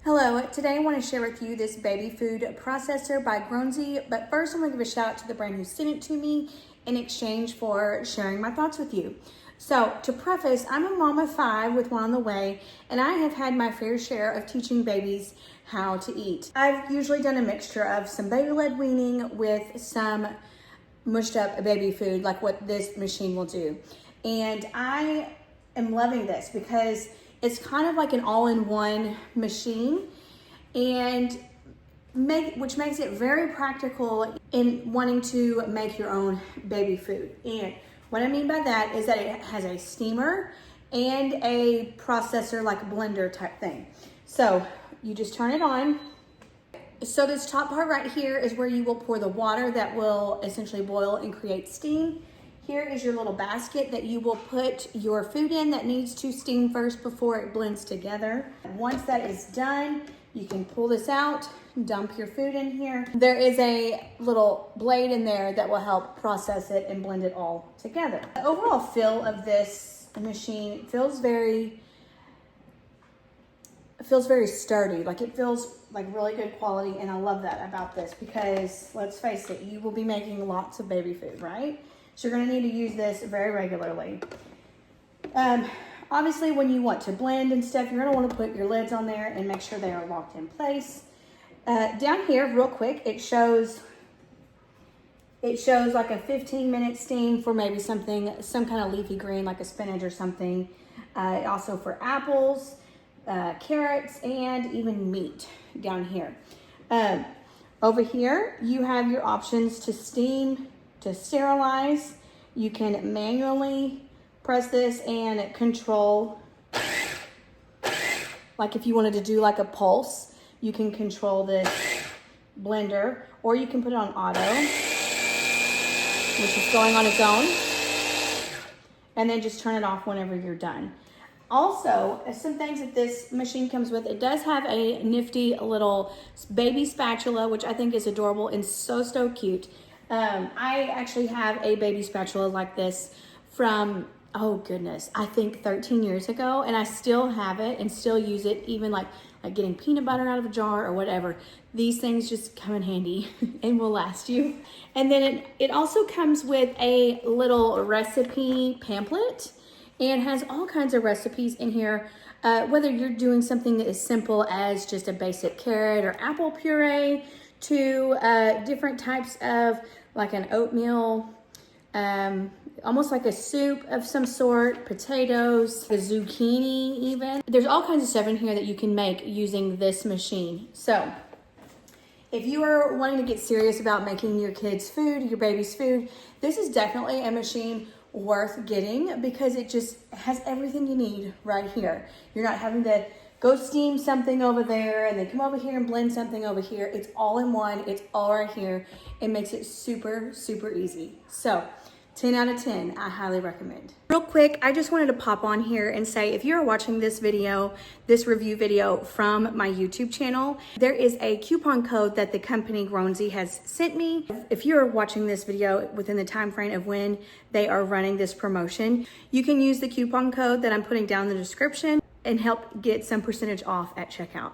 Hello, today I want to share with you this baby food processor by Grownsy, but first I'm going to give a shout out to the brand who sent it to me in exchange for sharing my thoughts with you. So to preface, I'm a mom of 5 with one on the way, and I have had my fair share of teaching babies how to eat. I've usually done a mixture of some baby-led weaning with some mushed up baby food like what this machine will do. And I am loving this because it's kind of like an all-in-one machine, and which makes it very practical in wanting to make your own baby food. And what I mean by that is that it has a steamer and a processor, like a blender type thing. So you just turn it on. So this top part right here is where you will pour the water that will essentially boil and create steam. Here is your little basket that you will put your food in that needs to steam first before it blends together. Once that is done, you can pull this out, dump your food in here. There is a little blade in there that will help process it and blend it all together. The overall feel of this machine feels very sturdy. Like it feels like really good quality, and I love that about this because let's face it, you will be making lots of baby food, right? So you're gonna need to use this very regularly. Obviously, when you want to blend and stuff, you're gonna wanna put your lids on there and make sure they are locked in place. Down here, real quick, it shows like a 15-minute steam for maybe some kind of leafy green, like a spinach or something. Also for apples, carrots, and even meat down here. Over here, you have your options to steam, to sterilize. You can manually press this and control, like if you wanted to do like a pulse, you can control this blender, or you can put it on auto, which is going on its own, and then just turn it off whenever you're done. Also, some things that this machine comes with, it does have a nifty little baby spatula, which I think is adorable and so cute. I actually have a baby spatula like this from, oh goodness, I think 13 years ago, and I still have it and still use it, even like getting peanut butter out of a jar or whatever. These things just come in handy and will last you. And then it also comes with a little recipe pamphlet and has all kinds of recipes in here. Whether you're doing something as simple as just a basic carrot or apple puree to different types of like an oatmeal, almost like a soup of some sort, potatoes, a zucchini even. There's all kinds of stuff in here that you can make using this machine. So if you are wanting to get serious about making your kids' food, your baby's food, this is definitely a machine worth getting because it just has everything you need right here. You're not having to go steam something over there and then come over here and blend something over here. It's all in one, it's all right here. It makes it super easy. So 10 out of 10, I highly recommend. Real quick, I just wanted to pop on here and say, if you're watching this video, this review video from my YouTube channel, there is a coupon code that the company Grownsy has sent me. If you're watching this video within the time frame of when they are running this promotion, you can use the coupon code that I'm putting down in the description and help get some percentage off at checkout.